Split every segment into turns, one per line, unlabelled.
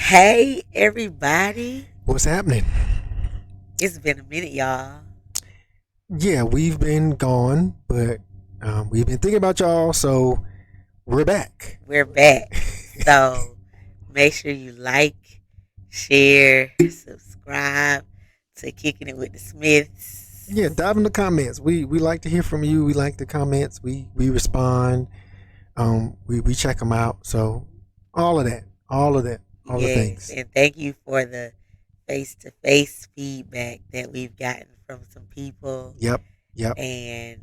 Hey, everybody.
What's happening?
It's been a minute, y'all.
Yeah, we've been gone, but we've been thinking about y'all, so we're back.
We're back. So make sure you like, share, subscribe to Kicking It with the Smiths.
Yeah, dive in the comments. We like to hear from you. We like the comments. We respond. We check them out. So all of that, all the
Yes.
things.
And thank you for the face to face feedback that we've gotten from some people.
Yep, yep.
And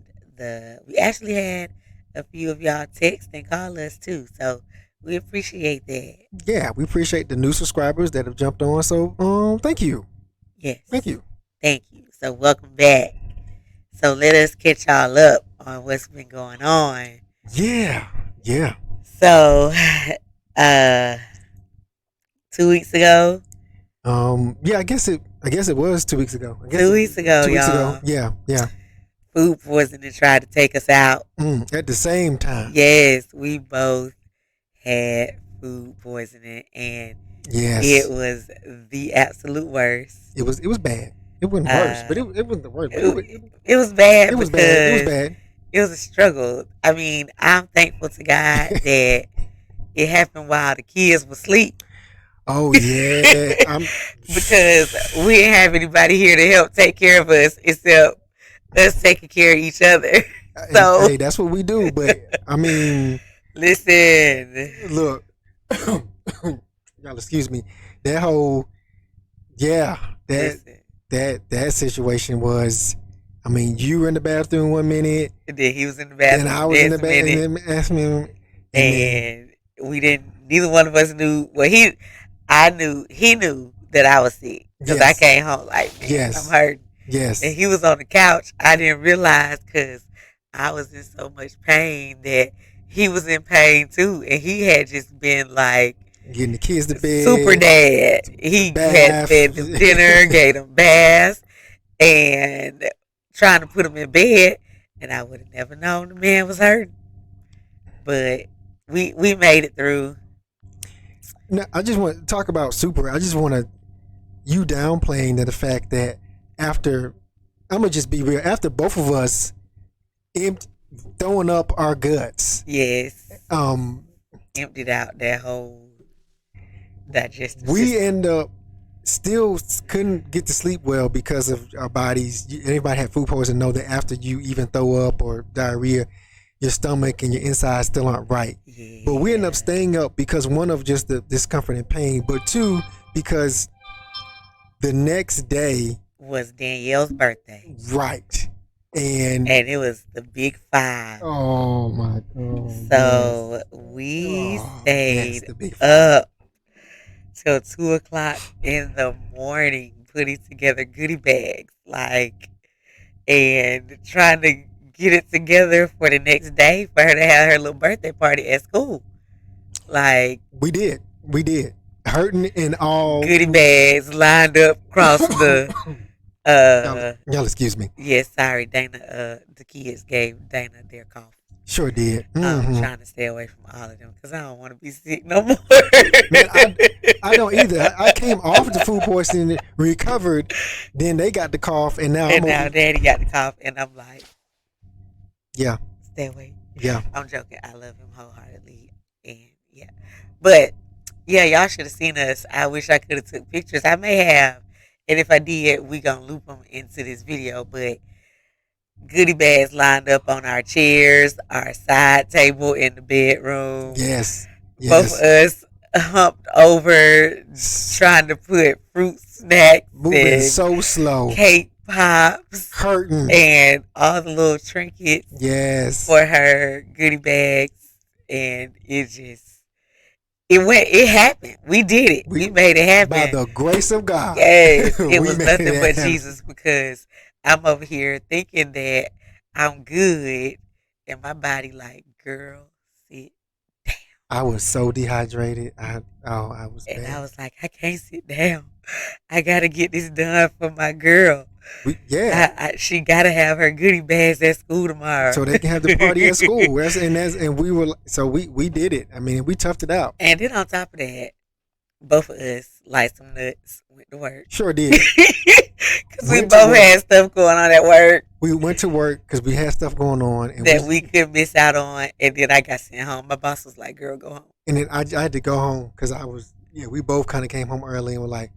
we actually had a few of y'all text and call us too. So we appreciate that.
Yeah, we appreciate the new subscribers that have jumped on. So thank you, thank
Yes.
you.
Thank you. So welcome back. So let us catch y'all up on what's been going on.
Yeah, yeah.
So uh 2 weeks ago.
Yeah. I guess it was 2 weeks ago. I guess
2 weeks ago,
2 weeks ago.
y'all.
Yeah, yeah.
Food poisoning tried to take us out.
At the same time.
Yes, we both had food poisoning and it
Yes.
was the absolute worst.
It was bad. It wasn't worse, but
Uh
it wasn't the worst. But
it was bad
it was bad. It was
because
bad.
it was a struggle. I mean, I'm thankful to God that it happened while the kids were asleep.
Oh yeah. I'm.
Because we didn't have anybody here to help take care of us except us taking care of each other. So
Hey, that's what we do. But I mean,
listen,
look, y'all, excuse me. That whole yeah, that
listen.
that situation was. I mean, you were in the bathroom 1 minute,
And then he was in the
then
bathroom
I
the
was in the
next
bathroom,
minute,
and then asked me, and then
and we didn't. Neither one of us knew. Well, I knew, he knew that I was sick because I
yes,
came home like, man, I'm
yes,
hurting. And
yes.
he was on the couch. I didn't realize because I was in so much pain that he was in pain too. And he had just been like
Getting the kids to
super
bed,
dad. He had
bath.
fed them dinner, gave them baths, and trying to put them in bed. And I would have never known the man was hurting. But we made it through.
No, I just want to talk about super. I just want to you downplaying the fact that after I'm gonna just be real. After both of us empt, throwing up our guts,
Yes.
um,
Emptied out that whole digestive
we
system.
end up still couldn't get to sleep well because of our bodies. Anybody had food poisoning know that after you even throw up or diarrhea, your stomach and your insides still aren't right. But we end up
Yeah.
staying up because one of just the discomfort and pain, but two because the next day,
Was Danielle's birthday.
right, and
And it was the big five.
oh my god, yes,
So we
oh yes,
stayed
the big five.
up till 2 o'clock in the morning putting together goodie bags. Like, and trying to get it together for the next day for her to have her little birthday party at school. Like,
We did, hurting and all.
goodie bags lined up across the
y'all,
uh
y'all, excuse me.
yes, sorry, Dana, the kids gave Dana their cough.
Sure did.
I'm trying to stay away from all of them because I don't want to be sick no more.
Man, I don't either. I came off the food poisoning, recovered, then they got the cough, and now
And
I'm
now
over.
Daddy got the cough, and I'm like,
Yeah,
stay away.
yeah.
I'm joking. I love him wholeheartedly, and yeah, but yeah, y'all should have seen us. I wish I could have took pictures. I may have, and if I did, we gonna loop them into this video. But goodie bags lined up on our chairs, our side table in the bedroom.
Yes,
Both of
yes.
us humped over trying to put fruit snacks
Moving
and
so slow,
cake pops
hurting.
and all the little trinkets
Yes,
for her goodie bags. And it happened. We did it.
we
We made it
by
happen.
the grace of God,
Yes, it
we
was
made
nothing
it
but
happen.
Jesus because I'm over here thinking that I'm good and my body like, girl, sit down.
I was so dehydrated. I was
And I
bad.
was like, I can't sit down. I gotta get this done for my girl.
Yeah,
She gotta have her goodie bags at school tomorrow.
so they can have the party at school. And we were so we did it. I mean, we toughed it out.
And then on top of that, both of us, like some nuts, went to work.
Sure did.
Because we
Went to
both
work.
had stuff going on at work
We went to work because we had stuff going on, and
that we could miss out on. And then I got sent home. My boss was like, girl, go home.
and then I had to go home because we both kind of came home early and were like,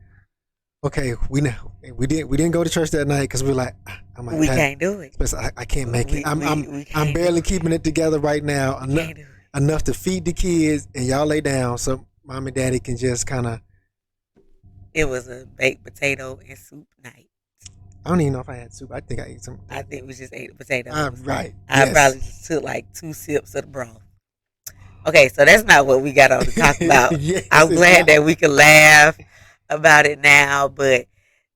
okay, we didn't go to church that night because we were like, I'm like,
We can't do it.
I can't make it. I'm
We can't
barely
do it.
keeping it together right now
We can't do it.
enough to feed the kids, and y'all lay down so mom and daddy can just kind of.
It was a baked potato and soup night.
I don't even know if I had soup. I think I ate some.
I think we just ate the potatoes.
Right.
I
Yes.
probably just took like 2 sips of the broth. Okay, so that's not what we got on to talk about.
Yes,
I'm
it's
glad
not.
that we can laugh about it now, but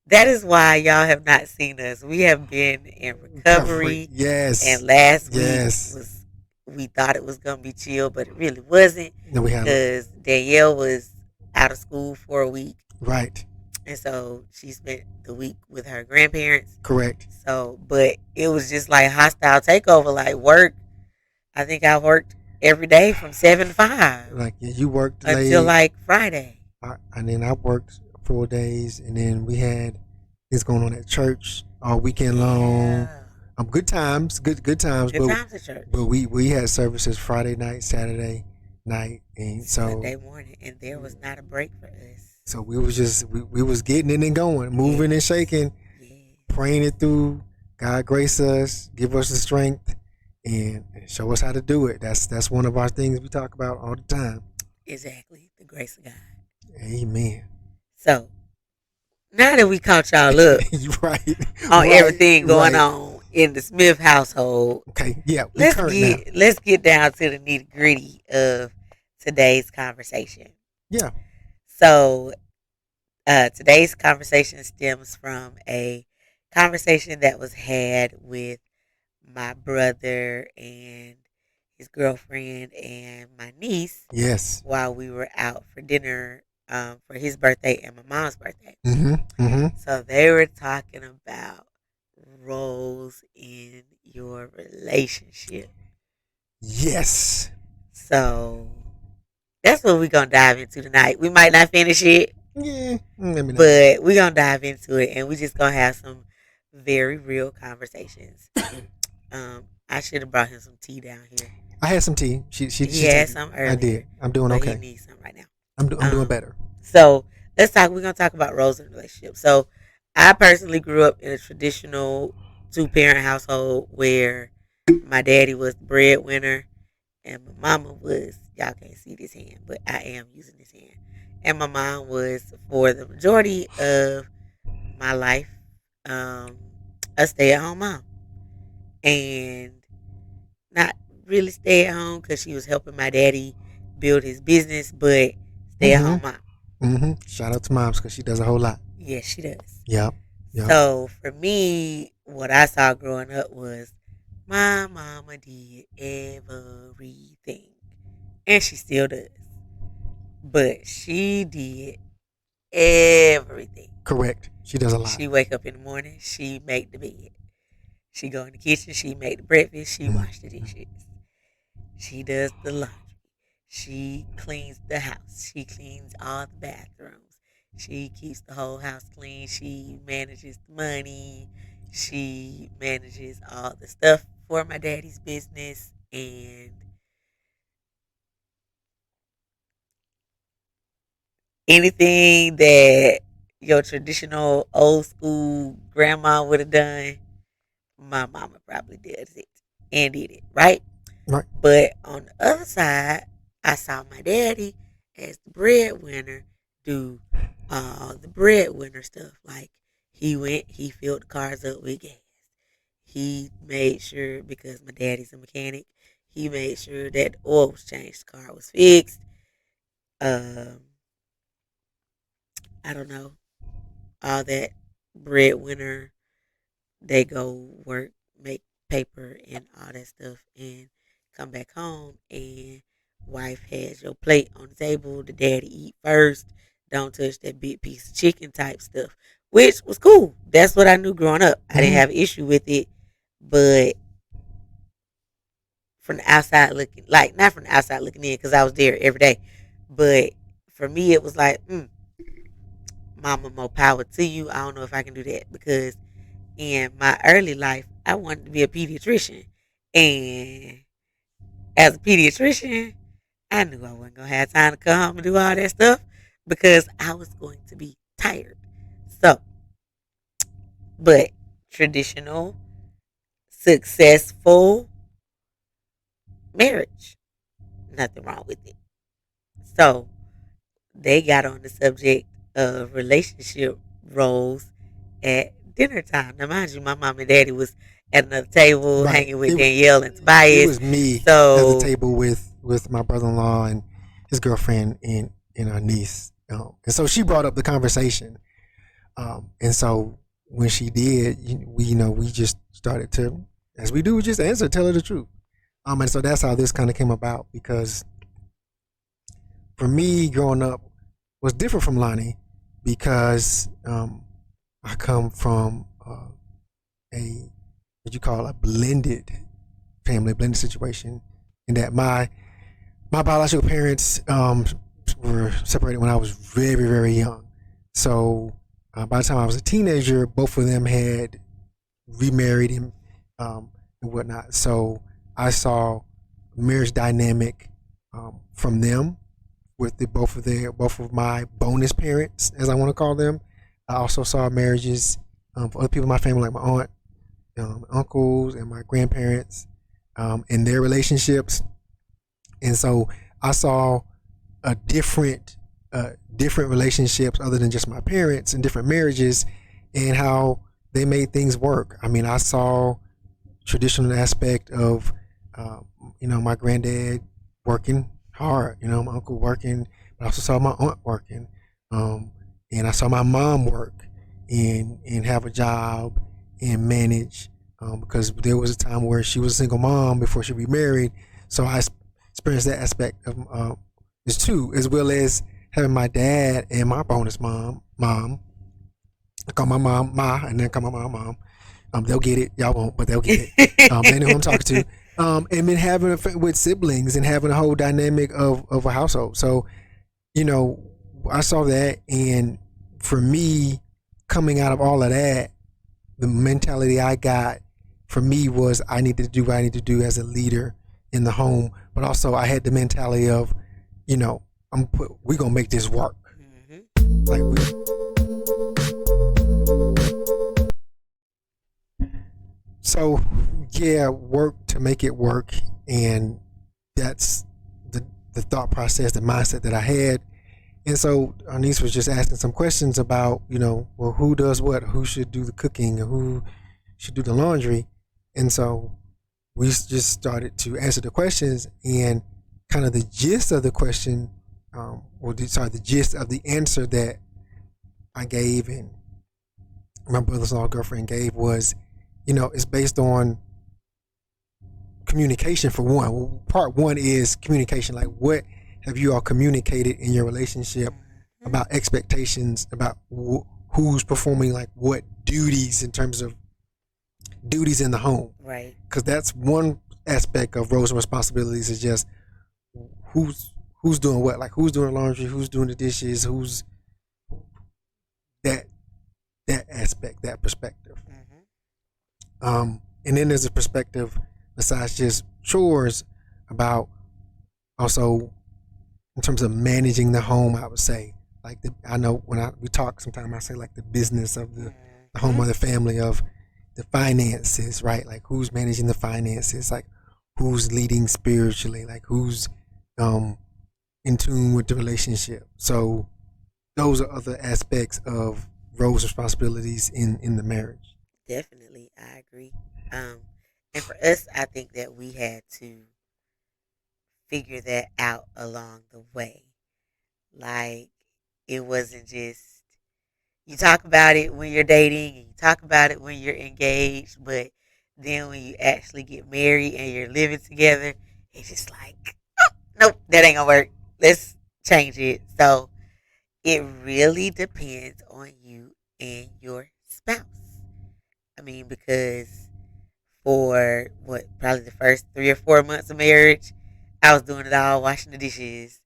that is why y'all have not seen us. We have been in recovery,
Yes.
and last
Yes.
week was we thought it was gonna be chill, but it really wasn't
No, we have
because Danielle was out of school for a week,
right.
and so she spent the week with her grandparents.
Correct.
So, but it was just like hostile takeover, like work. I think I worked every day from 7 to 5
Like you worked late,
until like Friday.
and then I worked 4 days, and then we had this going on at church all weekend long.
Yeah.
Good times, good times.
Good
but
times at church.
but we had services Friday night, Saturday night, and
Sunday morning, and there was not a break for us.
so we was just we was getting it and going, moving and shaking,
Yeah,
praying it through. God grace us, give us the strength, and show us how to do it. That's one of our things we talk about all the time.
exactly. The grace of God.
Amen.
So now that we caught y'all up
You right
on
Right,
everything going
right.
on in the Smith household,
Okay, yeah, we current now.
let's get down to the nitty gritty of today's conversation.
Yeah.
So today's conversation stems from a conversation that was had with my brother and his girlfriend and my niece
Yes.
while we were out for dinner for his birthday and my mom's birthday.
Mm-hmm.
So they were talking about roles in your relationship.
Yes.
So that's what we're gonna dive into tonight. We might not finish it,
Yeah. Let me know.
but we're gonna dive into it and we're just gonna have some very real conversations. I should have brought him some tea down here.
I had some tea. She
He had some earlier.
I did. I'm doing
but he
okay.
needs some right now.
I'm doing better.
So let's talk. We're gonna talk about roles in relationships. So I personally grew up in a traditional 2-parent household where my daddy was the breadwinner and my mama was, y'all can't see this hand, but I am using this hand. And my mom was, for the majority of my life, a stay-at-home mom, and not really stay at home because she was helping my daddy build his business, but stay-at-home mom.
Mm-hmm. Shout out to moms because she does a whole lot.
Yes, she does.
Yep. Yep.
So for me, what I saw growing up was my mama did everything, and she still does. But she did everything.
Correct. She does a lot.
She wake up in the morning, she make the bed. She go in the kitchen, she make the breakfast, she wash the dishes. She does the laundry. She cleans the house. She cleans all the bathrooms. She keeps the whole house clean. She manages the money. She manages all the stuff for my daddy's business. And anything that your traditional old school grandma would have done, my mama probably did it and did it, right?
Right.
But on the other side, I saw my daddy as the breadwinner do all the breadwinner stuff. Like he filled the cars up with gas. He made sure, because my daddy's a mechanic, he made sure that the oil was changed, the car was fixed. Um, I don't know, all that breadwinner. They go work, make paper and all that stuff, and come back home. And wife has your plate on the table. The daddy eat first. Don't touch that big piece of chicken type stuff, which was cool. That's what I knew growing up. I didn't have an issue with it, but from the outside looking, like not from the outside looking in, because I was there every day, but for me, it was like, mama, more power to you. I don't know if I can do that because in my early life, I wanted to be a pediatrician. And as a pediatrician, I knew I wasn't going to have time to come home and do all that stuff because I was going to be tired. So, but traditional, successful marriage, nothing wrong with it. So, they got on the subject of relationship roles at dinner time. Now, mind you, my mom and daddy was at another table
Right.
hanging with Danielle and
It
Tobias.
was me at the
So,
table with my brother-in-law and his girlfriend and our niece. And so she brought up the conversation. And so when she did, we just started to, as we do, just answer, tell her the truth. And so that's how this kind of came about because for me, growing up was different from Lonnie because I come from a what you call a blended family, blended situation, in that my biological parents were separated when I was very very young. So by the time I was a teenager, both of them had remarried and whatnot. So I saw marriage dynamic from them with both of my bonus parents, as I want to call them. I also saw marriages for other people in my family, like my aunt, uncles, and my grandparents, and their relationships. And so I saw a different relationships other than just my parents and different marriages and how they made things work. I mean, I saw traditional aspect of, my granddad working hard, my uncle working, but I also saw my aunt working. And I saw my mom work and have a job and manage because there was a time where she was a single mom before she remarried. So I experienced that aspect of this too, as well as having my dad and my bonus mom. I call my mom Ma, and then call my mom. They'll get it. Y'all won't, but they'll get it. They know who I'm talking to. And then having with siblings and having a whole dynamic of a household. So, I saw that, and for me, coming out of all of that, the mentality I got for me was I needed to do what I need to do as a leader in the home, but also I had the mentality of, we gonna make this work. Like so yeah, work to make it work, and that's the thought process, the mindset that I had. And so our niece was just asking some questions about, well, who does what, who should do the cooking, who should do the laundry. And so we just started to answer the questions, and kind of the gist of the question, the gist of the answer that I gave and my brother-in-law girlfriend gave was, it's based on communication for one. Well, part one is communication. Like, what have you all communicated in your relationship about expectations, about who's performing like what duties in terms of duties in the home?
right.
Because that's one aspect of roles and responsibilities, is just who's doing what, like who's doing laundry, who's doing the dishes, who's that aspect, that perspective. And then there's a perspective besides just chores about also in terms of managing the home. I would say, like, I know when we talk sometimes I say like the business of the home or the family, of the finances, right? Like, who's managing the finances, like who's leading spiritually, like who's in tune with the relationship. So those are other aspects of roles, responsibilities in the marriage.
Definitely, I agree. And for us, I think that we had to figure that out along the way. Like, it wasn't just you talk about it when you're dating and you talk about it when you're engaged, but then when you actually get married and you're living together, it's just like, oh, nope, that ain't gonna work. Let's change it. So it really depends on you and your spouse. I mean, because for probably the first 3 or 4 months of marriage, I was doing it all, washing the dishes,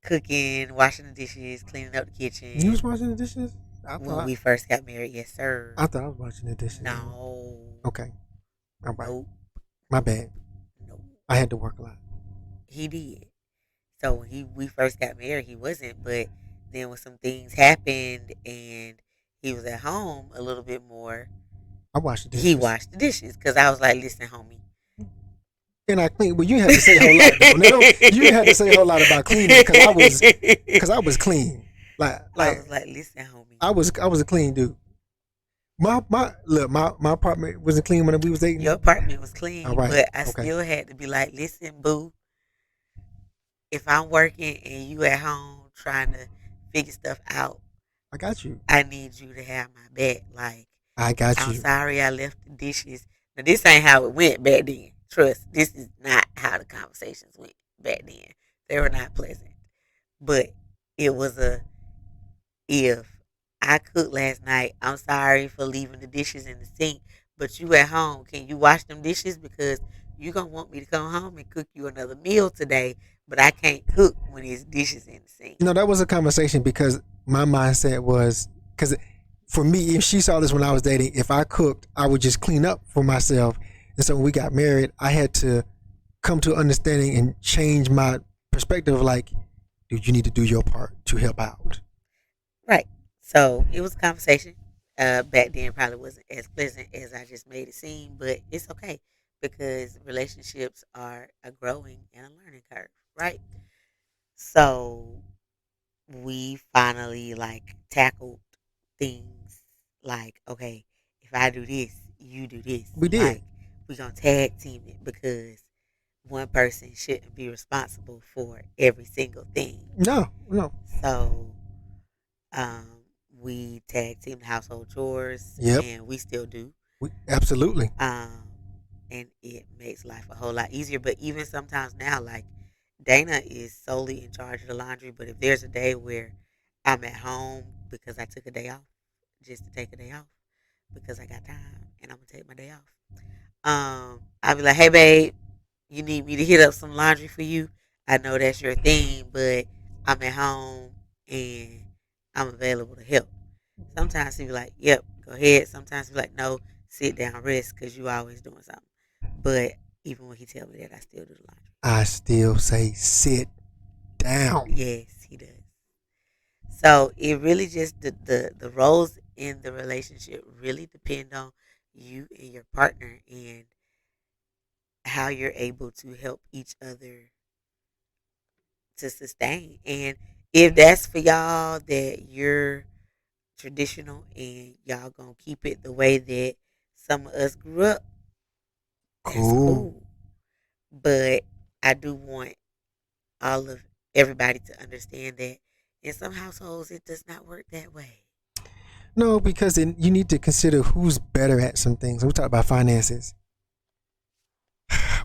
cooking, washing the dishes, cleaning up the kitchen.
You was washing the dishes?
When we first got married, yes, sir.
I thought I was washing the dishes.
No.
Okay. All right.
Nope.
My bad.
Nope.
I had to work a lot.
He did. So when we first got married, he wasn't. But then when some things happened and he was at home a little bit more,
I washed the dishes.
he washed the dishes because I was like, listen, homie.
And I clean. Well, you had to say a whole lot. Though. You had to say a whole lot about cleaning because I was clean.
I was like, listen, homie.
I was a clean dude. My apartment wasn't clean when we was dating.
Your apartment was clean,
all right.
But I still had to be like, listen, boo. If I'm working and you at home trying to figure stuff out,
I got you.
I need you to have my back. Like,
I got you.
I'm sorry I left the dishes. Now, this ain't how it went back then. Trust, this is not how the conversations went back then. They were not pleasant. But it was if I cooked last night, I'm sorry for leaving the dishes in the sink, but you at home, can you wash them dishes? Because you going to want me to come home and cook you another meal today, but I can't cook when there's dishes in the sink.
That was a conversation because my mindset was, because for me, if she saw this when I was dating, if I cooked, I would just clean up for myself. And so when we got married, I had to come to understanding and change my perspective of like, dude, you need to do your part to help out.
Right. So it was a conversation. Back then probably wasn't as pleasant as I just made it seem, but it's okay because relationships are a growing and a learning curve, right? So we finally like tackled things like, okay, if I do this, you do this.
We did.
Like, we're going to tag team it because one person shouldn't be responsible for every single thing.
No.
So we tag team the household chores.
Yep.
And we still do.
Absolutely.
And it makes life a whole lot easier. But even sometimes now, like, Dana is solely in charge of the laundry. But if there's a day where I'm at home because I took a day off, just to take a day off because I got time and I'm going to take my day off. I'll be like, hey, babe, you need me to hit up some laundry for you? I know that's your thing, but I'm at home and I'm available to help. Sometimes he'll be like, yep, go ahead. Sometimes he'll be like, no, sit down, rest, because you always doing something. But even when he tell me that, I still do the laundry.
I still say sit down.
Yes, he does. So it really just, the roles in the relationship really depend on you and your partner and how you're able to help each other to sustain. And if that's for y'all that you're traditional and y'all gonna keep it the way that some of us grew up, that's cool. But I do want everybody to understand that in some households it does not work that way.
No, because you need to consider who's better at some things. We talk about finances.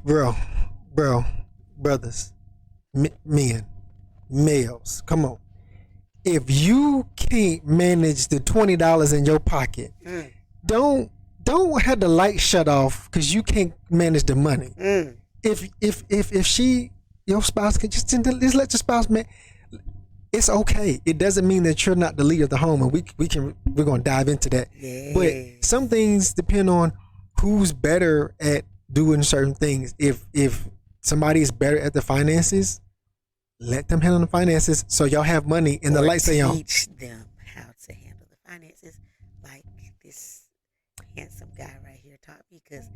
Brothers, men, males, come on. If you can't manage the $20 in your pocket, don't have the light shut off because you can't manage the money. If your spouse can just let your spouse man. It's okay. It doesn't mean that you're not the leader of the home, and we're going to dive into that.
Yes.
But some things depend on who's better at doing certain things. If somebody is better at the finances, let them handle the finances so y'all have money and the lights stay on.
Teach them how to handle the finances, like this handsome guy right here taught me. Because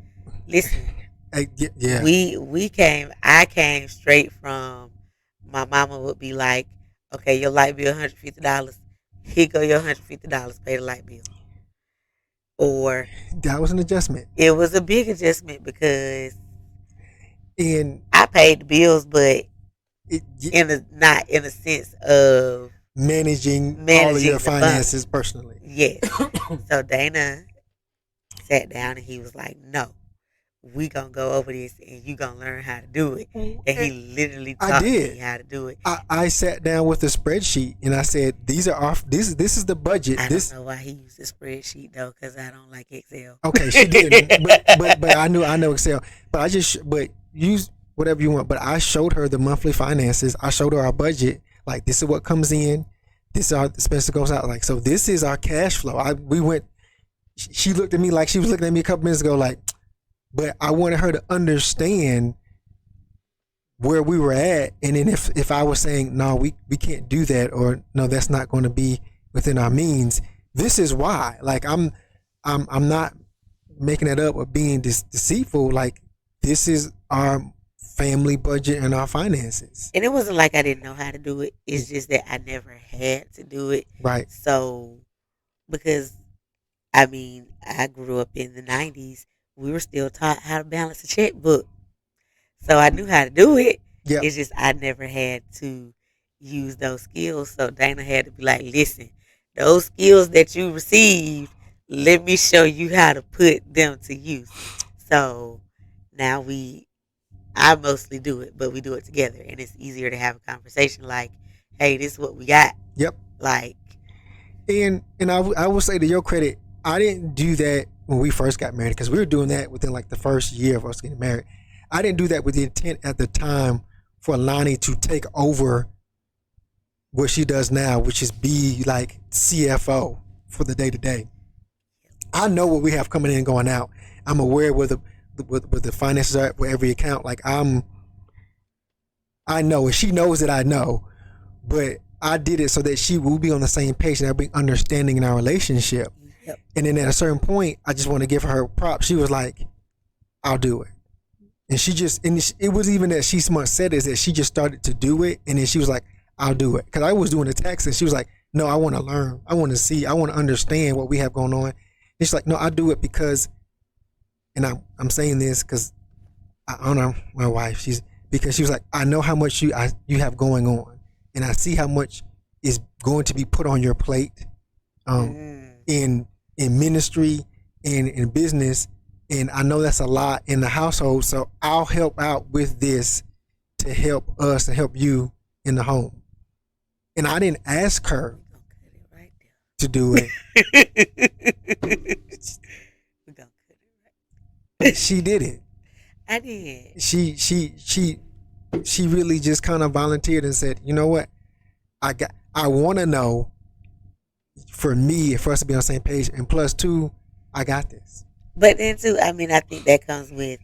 listen,
yeah,
I came straight from my mama would be like, okay, your light bill $150. Here go your $150. Pay the light bill. Or
that was an adjustment.
It was a big adjustment because
I
paid the bills, but not in a sense of
managing all of your finances personally.
Yes. So Dana sat down and he was like, "No, we gonna go over this and you gonna learn how to do it." And he literally taught me how to do it.
I sat down with a spreadsheet and I said, "These are this is the budget."
I don't know why he used a spreadsheet though, because I don't like Excel.
Okay, she didn't, but I know Excel. But use whatever you want. But I showed her the monthly finances. I showed her our budget. Like, this is what comes in. This is our expense goes out. Like, so this is our cash flow. She looked at me like she was looking at me a couple minutes ago, like, but I wanted her to understand where we were at. And then if I was saying, no, we can't do that, or no, that's not going to be within our means, this is why. Like, I'm not making it up or being deceitful. Like, this is our family budget and our finances.
And it wasn't like I didn't know how to do it. It's just that I never had to do it.
Right.
So, because, I mean, I grew up in the 90s. We were still taught how to balance a checkbook. So I knew how to do it.
Yep.
It's just I never had to use those skills. So Dana had to be like, listen, those skills that you received, let me show you how to put them to use. So now I mostly do it, but we do it together. And it's easier to have a conversation like, hey, this is what we got.
Yep.
Like.
And I will say, to your credit, I didn't do that when we first got married, because we were doing that within like the first year of us getting married. I didn't do that with the intent at the time for Lonnie to take over what she does now, which is be like CFO for the day to day. I know what we have coming in and going out. I'm aware where the finances are for every account. Like, I know, and she knows that I know, but I did it so that she will be on the same page and there'll be understanding in our relationship.
Yep.
And then at a certain point, I just want to give her props. She was like, I'll do it. And it was even that she said is that she just started to do it. And then she was like, I'll do it. Because I was doing the text and she was like, no, I want to learn. I want to see. I want to understand what we have going on. And she's like, no, I'll do it because, and I'm saying this because I honor my wife. Because she was like, I know how much you have going on. And I see how much is going to be put on your plate in ministry and in business. And I know that's a lot in the household. So I'll help out with this to help us and help you in the home. And I didn't ask her to do it. She did it.
I did.
She really just kind of volunteered and said, you know what? I want to know, for us to be on the same page, and plus two, I got this.
But then too, I mean, I think that comes with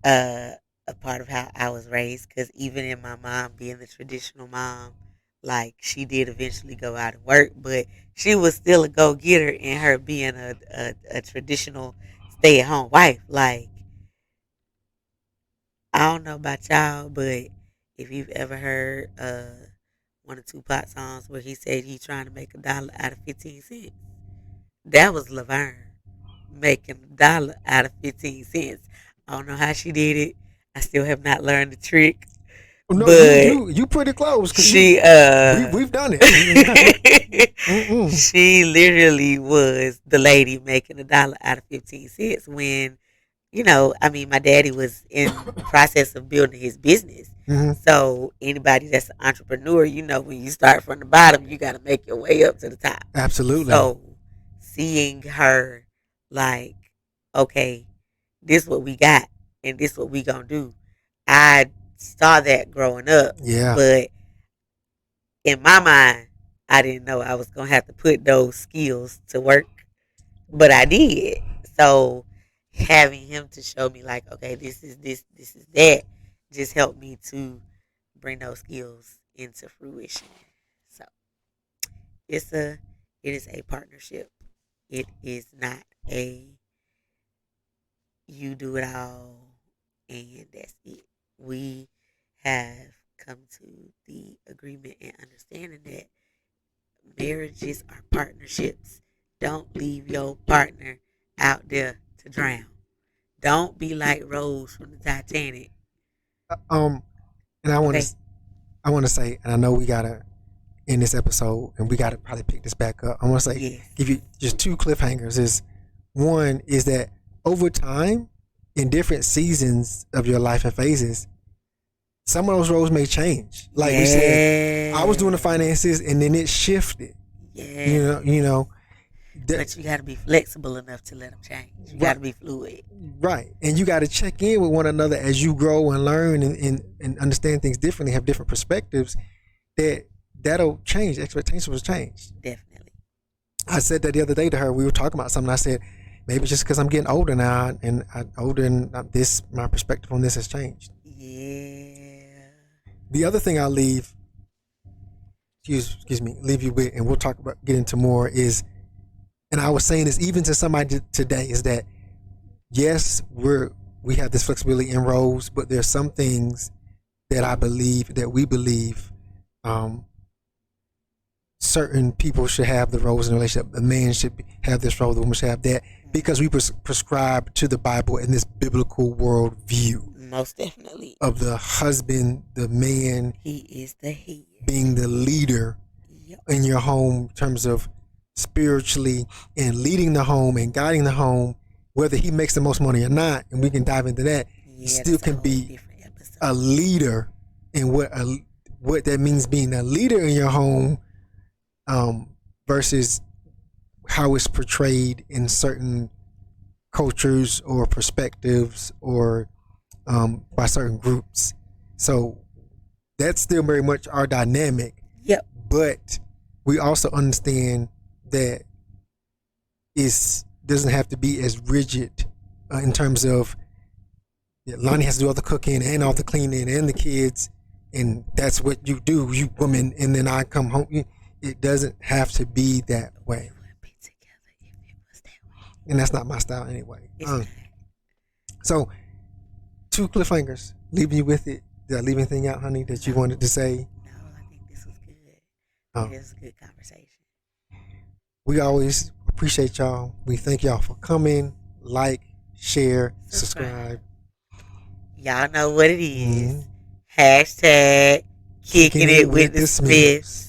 a part of how I was raised, because even in my mom being the traditional mom, like, she did eventually go out and work, but she was still a go-getter in her being a traditional stay-at-home wife. Like, I don't know about y'all, but if you've ever heard one of Tupac's songs where he said he's trying to make $1 out of 15 cents, that was Laverne making $1 out of 15 cents. I don't know how she did it. I still have not learned the trick.
No,
but
you pretty close.
She
we've done it.
She literally was the lady making $1 out of 15 cents when, I mean, my daddy was in the process of building his business.
Mm-hmm.
So anybody that's an entrepreneur, when you start from the bottom, you got to make your way up to the top.
Absolutely.
So seeing her like, okay, this what we got and this what we gonna do. I saw that growing up.
Yeah.
But in my mind, I didn't know I was gonna have to put those skills to work. But I did. So having him to show me like, okay, this is that, just helped me to bring those skills into fruition. So it is a partnership. It is not you do it all and that's it. We have come to the agreement and understanding that marriages are partnerships. Don't leave your partner out there to drown. Don't be like Rose from the Titanic.
And I want to say, and I know we gotta end this episode, and we gotta probably pick this back up. I want to say,
yes,
give you just two cliffhangers. One is that over time, in different seasons of your life and phases, some of those roles may change. Like we said, I was doing the finances, and then it shifted.
Yeah,
you know.
But you got to be flexible enough to let them change. You got to be fluid.
Right. And you got to check in with one another as you grow and learn and understand things differently, have different perspectives. that'll change. Expectations will change.
Definitely.
I said that the other day to her. We were talking about something. I said, maybe just because I'm getting older now, and I'm older, and this, my perspective on this has changed.
Yeah.
The other thing I'll leave you with, and we'll get into more, is, and I was saying this even to somebody today, is that yes, we have this flexibility in roles, but there's some things that we believe certain people should have the roles in a relationship. The man should have this role, the woman should have that, because we prescribe to the Bible and this biblical world view.
Most definitely.
Of the husband, the man.
He is the head.
Being the leader in your home in terms of spiritually and leading the home and guiding the home, whether he makes the most money or not, and we can dive into that. He still can be a leader, and what that means being a leader in your home, versus how it's portrayed in certain cultures or perspectives or by certain groups. So that's still very much our dynamic.
Yep.
But we also understand that it doesn't have to be as rigid in terms of Lonnie has to do all the cooking and all the cleaning and the kids, and that's what you do, you woman, and then I come home. It doesn't have to be that way. And that's not my style anyway. So, 2 cliffhangers, leaving you with it. Did I leave anything out, honey, that you wanted to say?
No, I think this was good. It was a good conversation.
We always appreciate y'all. We thank y'all for coming. Like, share, subscribe.
Y'all know what it is. Hashtag kicking it with the Smiths.